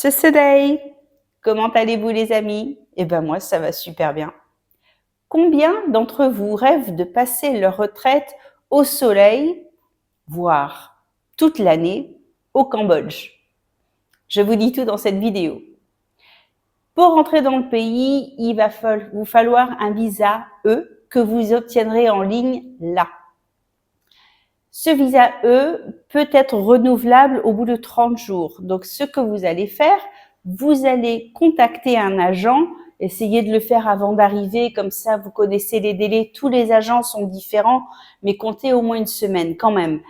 Day, comment allez-vous les amis? Eh ben moi ça va super bien. Combien d'entre vous rêvent de passer leur retraite au soleil, voire toute l'année, au Cambodge? Je vous dis tout dans cette vidéo. Pour rentrer dans le pays, il va vous falloir un visa E que vous obtiendrez en ligne là. Ce visa E peut être renouvelable au bout de 30 jours. Donc, ce que vous allez faire, vous allez contacter un agent, essayez de le faire avant d'arriver, comme ça vous connaissez les délais. Tous les agents sont différents, mais comptez au moins une semaine quand même.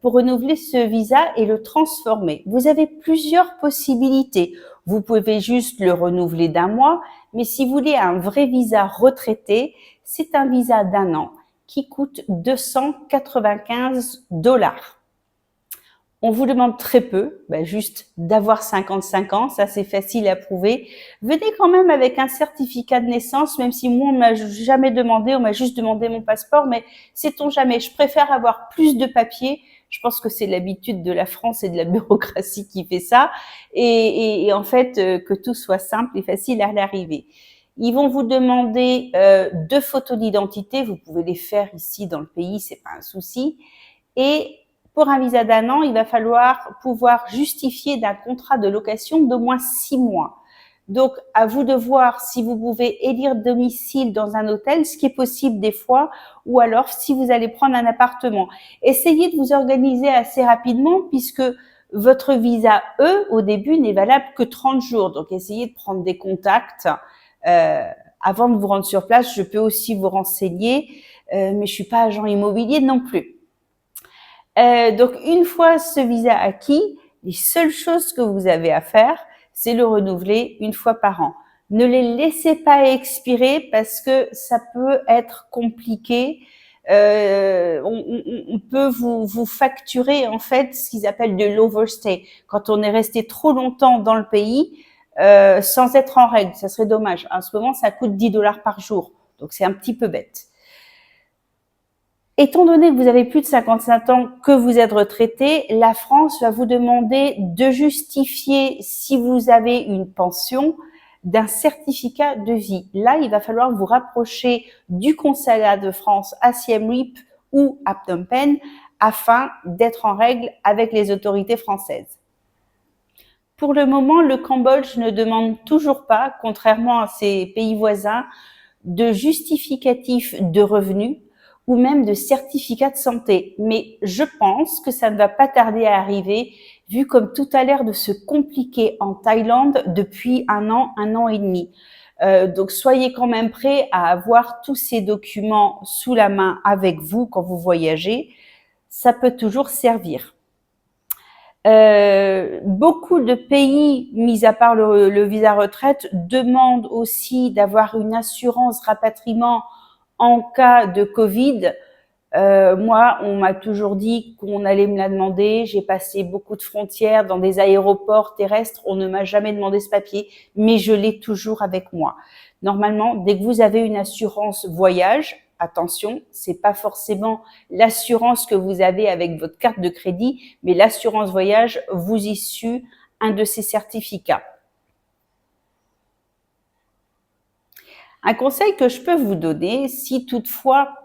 Pour renouveler ce visa et le transformer. Vous avez plusieurs possibilités. Vous pouvez juste le renouveler d'un mois, mais si vous voulez un vrai visa retraité, c'est un visa d'un an qui coûte 295 $. On vous demande très peu, juste d'avoir 55 ans, ça c'est facile à prouver. Venez quand même avec un certificat de naissance, même si moi on m'a jamais demandé, on m'a juste demandé mon passeport, mais sait-on jamais, je préfère avoir plus de papiers. Je pense que c'est l'habitude de la France et de la bureaucratie qui fait ça, et en fait que tout soit simple et facile à l'arrivée. Ils vont vous demander 2 photos d'identité, vous pouvez les faire ici dans le pays, c'est pas un souci. Et pour un visa d'un an, il va falloir pouvoir justifier d'un contrat de location d'au moins 6 mois. Donc, à vous de voir si vous pouvez élire domicile dans un hôtel, ce qui est possible des fois, ou alors si vous allez prendre un appartement. Essayez de vous organiser assez rapidement puisque votre visa E, au début, n'est valable que 30 jours. Donc, essayez de prendre des contacts avant de vous rendre sur place. Je peux aussi vous renseigner, mais je suis pas agent immobilier non plus. Donc, une fois ce visa acquis, les seules choses que vous avez à faire, c'est le renouveler une fois par an. Ne les laissez pas expirer parce que ça peut être compliqué. On peut vous facturer en fait ce qu'ils appellent de l'overstay. Quand on est resté trop longtemps dans le pays sans être en règle, ça serait dommage. En ce moment, ça coûte 10 $ par jour. Donc, c'est un petit peu bête. Étant donné que vous avez plus de 55 ans, que vous êtes retraité, la France va vous demander de justifier, si vous avez une pension, d'un certificat de vie. Là, il va falloir vous rapprocher du consulat de France à Siem Reap ou à Phnom Penh afin d'être en règle avec les autorités françaises. Pour le moment, le Cambodge ne demande toujours pas, contrairement à ses pays voisins, de justificatif de revenus ou même de certificat de santé. Mais je pense que ça ne va pas tarder à arriver, vu comme tout a l'air de se compliquer en Thaïlande depuis un an et demi. Donc soyez quand même prêts à avoir tous ces documents sous la main avec vous quand vous voyagez. Ça peut toujours servir. Beaucoup de pays, mis à part le visa retraite, demandent aussi d'avoir une assurance rapatriement en cas de Covid. Moi, on m'a toujours dit qu'on allait me la demander. J'ai passé beaucoup de frontières dans des aéroports terrestres. On ne m'a jamais demandé ce papier, mais je l'ai toujours avec moi. Normalement, dès que vous avez une assurance voyage, attention, c'est pas forcément l'assurance que vous avez avec votre carte de crédit, mais l'assurance voyage vous issue un de ces certificats. Un conseil que je peux vous donner, si toutefois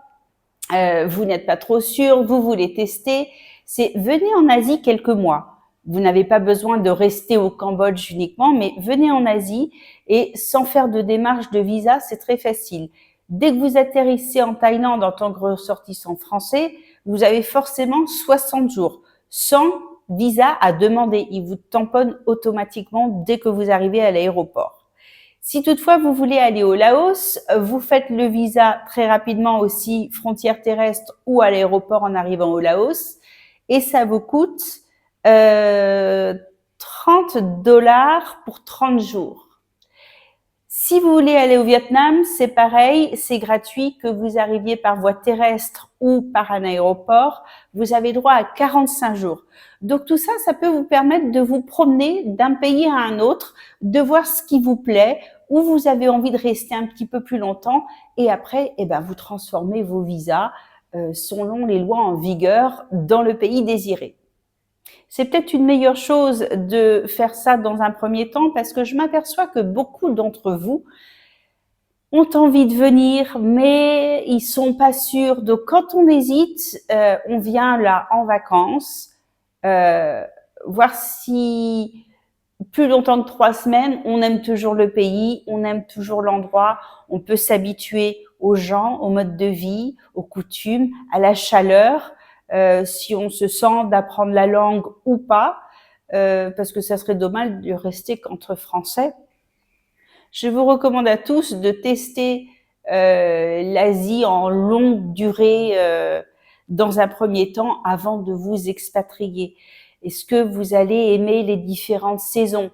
vous n'êtes pas trop sûr, vous voulez tester, c'est venez en Asie quelques mois. Vous n'avez pas besoin de rester au Cambodge uniquement, mais venez en Asie et sans faire de démarche de visa, c'est très facile. Dès que vous atterrissez en Thaïlande en tant que ressortissant français, vous avez forcément 60 jours sans visa à demander. Il vous tamponne automatiquement dès que vous arrivez à l'aéroport. Si toutefois vous voulez aller au Laos, vous faites le visa très rapidement aussi, frontière terrestre ou à l'aéroport en arrivant au Laos, et ça vous coûte 30 $ pour 30 jours. Si vous voulez aller au Vietnam, c'est pareil, c'est gratuit, que vous arriviez par voie terrestre ou par un aéroport, vous avez droit à 45 jours. Donc tout ça, ça peut vous permettre de vous promener d'un pays à un autre, de voir ce qui vous plaît, où vous avez envie de rester un petit peu plus longtemps, et après, vous transformez vos visas selon les lois en vigueur dans le pays désiré. C'est peut-être une meilleure chose de faire ça dans un premier temps parce que je m'aperçois que beaucoup d'entre vous ont envie de venir, mais ils sont pas sûrs. Donc, quand on hésite, on vient là en vacances, euh, voir si plus longtemps que 3 semaines, on aime toujours le pays, on aime toujours l'endroit, on peut s'habituer aux gens, au mode de vie, aux coutumes, à la chaleur, si on se sent d'apprendre la langue ou pas, parce que ça serait dommage de rester qu'entre Français. Je vous recommande à tous de tester l'Asie en longue durée dans un premier temps avant de vous expatrier. Est-ce que vous allez aimer les différentes saisons,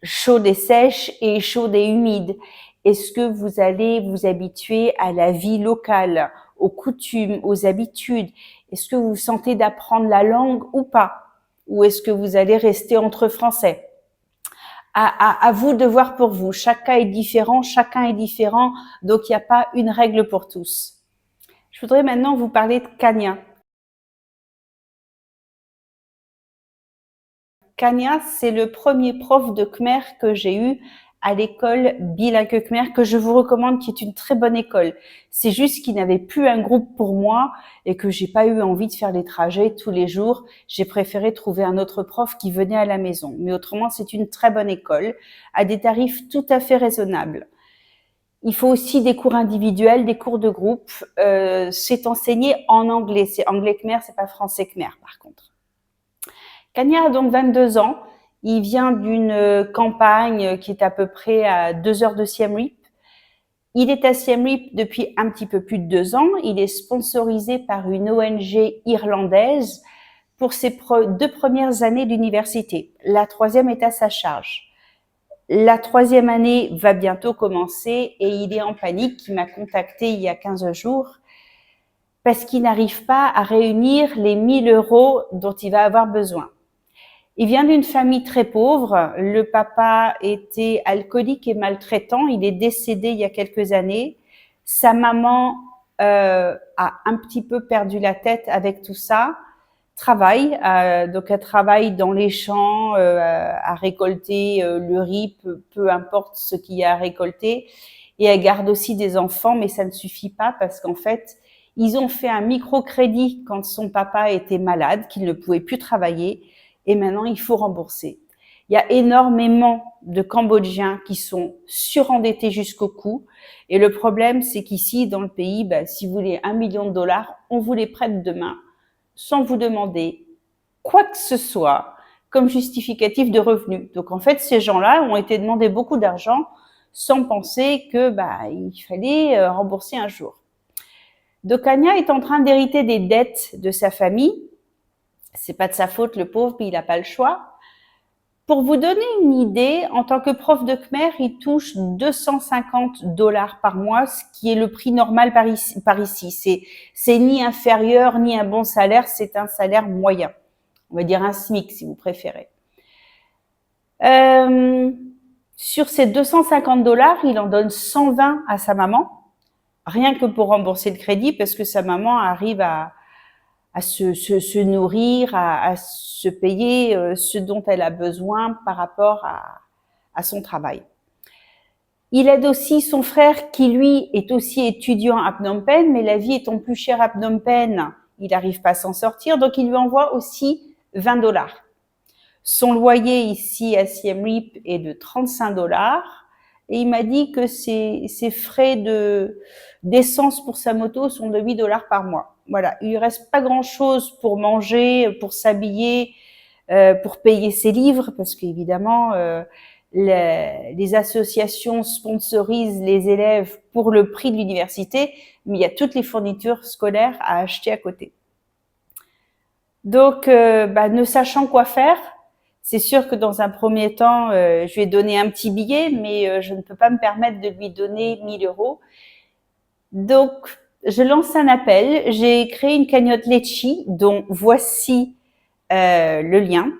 chaudes et sèches et chaudes et humides? Est-ce que vous allez vous habituer à la vie locale, aux coutumes, aux habitudes? Est-ce que vous vous sentez d'apprendre la langue ou pas? Ou est-ce que vous allez rester entre Français? À vous de voir pour vous. Chaque cas est différent, chacun est différent, donc il n'y a pas une règle pour tous. Je voudrais maintenant vous parler de Kania. Kania, c'est le premier prof de Khmer que j'ai eu à l'école bilingue Khmer, que je vous recommande, qui est une très bonne école. C'est juste qu'il n'avait plus un groupe pour moi et que j'ai pas eu envie de faire les trajets tous les jours. J'ai préféré trouver un autre prof qui venait à la maison. Mais autrement, c'est une très bonne école, à des tarifs tout à fait raisonnables. Il faut aussi des cours individuels, des cours de groupe. C'est enseigné en anglais. C'est anglais Khmer, c'est pas français Khmer, par contre. Kania a donc 22 ans. Il vient d'une campagne qui est à peu près à 2 heures de Siem Reap. Il est à Siem Reap depuis un petit peu plus de 2 ans. Il est sponsorisé par une ONG irlandaise pour ses 2 premières années d'université. La 3e est à sa charge. La 3e année va bientôt commencer et il est en panique. Il m'a contacté il y a 15 jours parce qu'il n'arrive pas à réunir les 1 000 € dont il va avoir besoin. Il vient d'une famille très pauvre. Le papa était alcoolique et maltraitant. Il est décédé il y a quelques années. Sa maman a un petit peu perdu la tête avec tout ça. Travaille, donc elle travaille dans les champs à récolter le riz, peu importe ce qu'il y a à récolter. Et elle garde aussi des enfants, mais ça ne suffit pas parce qu'en fait, ils ont fait un microcrédit quand son papa était malade, qu'il ne pouvait plus travailler. Et maintenant, il faut rembourser. Il y a énormément de Cambodgiens qui sont surendettés jusqu'au cou. Et le problème, c'est qu'ici, dans le pays, si vous voulez 1 million de dollars, on vous les prête demain, sans vous demander quoi que ce soit comme justificatif de revenus. Donc, en fait, ces gens-là ont été demandés beaucoup d'argent sans penser que il fallait rembourser un jour. Donc, Kania est en train d'hériter des dettes de sa famille. C'est pas de sa faute, le pauvre, mais il n'a pas le choix. Pour vous donner une idée, en tant que prof de Khmer, il touche 250 $ par mois, ce qui est le prix normal par ici. C'est ni inférieur, ni un bon salaire, c'est un salaire moyen. On va dire un SMIC, si vous préférez. Sur ces 250 $, il en donne 120 à sa maman, rien que pour rembourser le crédit, parce que sa maman arrive à se nourrir, à se payer ce dont elle a besoin par rapport à son travail. Il aide aussi son frère qui, lui, est aussi étudiant à Phnom Penh, mais la vie étant plus chère à Phnom Penh, il n'arrive pas à s'en sortir, donc il lui envoie aussi 20 $. Son loyer ici à Siem Reap est de 35 $. Et il m'a dit que ses frais d'essence pour sa moto sont de 8 $ par mois. Voilà, il lui reste pas grand-chose pour manger, pour s'habiller, pour payer ses livres, parce qu'évidemment, les associations sponsorisent les élèves pour le prix de l'université, mais il y a toutes les fournitures scolaires à acheter à côté. Donc, ne sachant quoi faire, c'est sûr que dans un premier temps, je lui ai donné un petit billet, mais je ne peux pas me permettre de lui donner 1 000 €. Donc, je lance un appel. J'ai créé une cagnotte Litchi, dont voici le lien.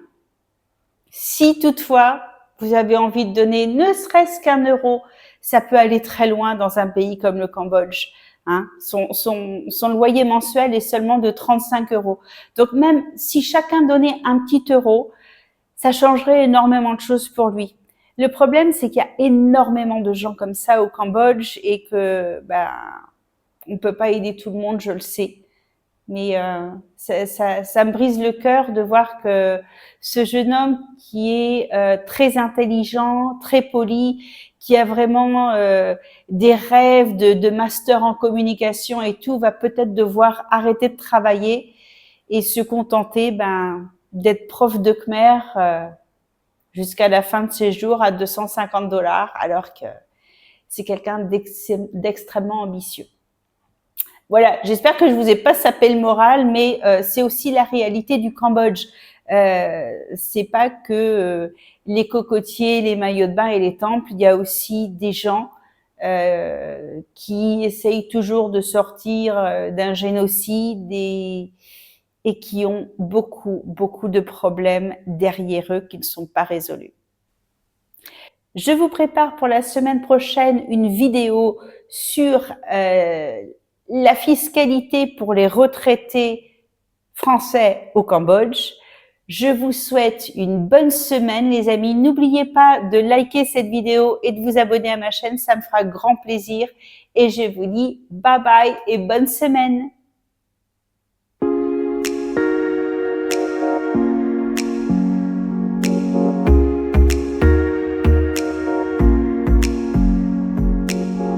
Si toutefois, vous avez envie de donner ne serait-ce qu'1 €, ça peut aller très loin dans un pays comme le Cambodge. hein. Son loyer mensuel est seulement de 35 euros. Donc même si chacun donnait un petit euro, ça changerait énormément de choses pour lui. Le problème, c'est qu'il y a énormément de gens comme ça au Cambodge et que on peut pas aider tout le monde, je le sais. Mais ça me brise le cœur de voir que ce jeune homme qui est très intelligent, très poli, qui a vraiment des rêves de master en communication et tout, va peut-être devoir arrêter de travailler et se contenter d'être prof de Khmer jusqu'à la fin de ses jours à 250 $, alors que c'est quelqu'un d'extrêmement ambitieux. Voilà, j'espère que je vous ai pas sapé le moral, mais c'est aussi la réalité du Cambodge. C'est pas que les cocotiers, les maillots de bain et les temples. Il y a aussi des gens qui essayent toujours de sortir d'un génocide et qui ont beaucoup de problèmes derrière eux qui ne sont pas résolus. Je vous prépare pour la semaine prochaine une vidéo sur la fiscalité pour les retraités français au Cambodge. Je vous souhaite une bonne semaine, les amis. N'oubliez pas de liker cette vidéo et de vous abonner à ma chaîne, ça me fera grand plaisir. Et je vous dis bye bye et bonne semaine.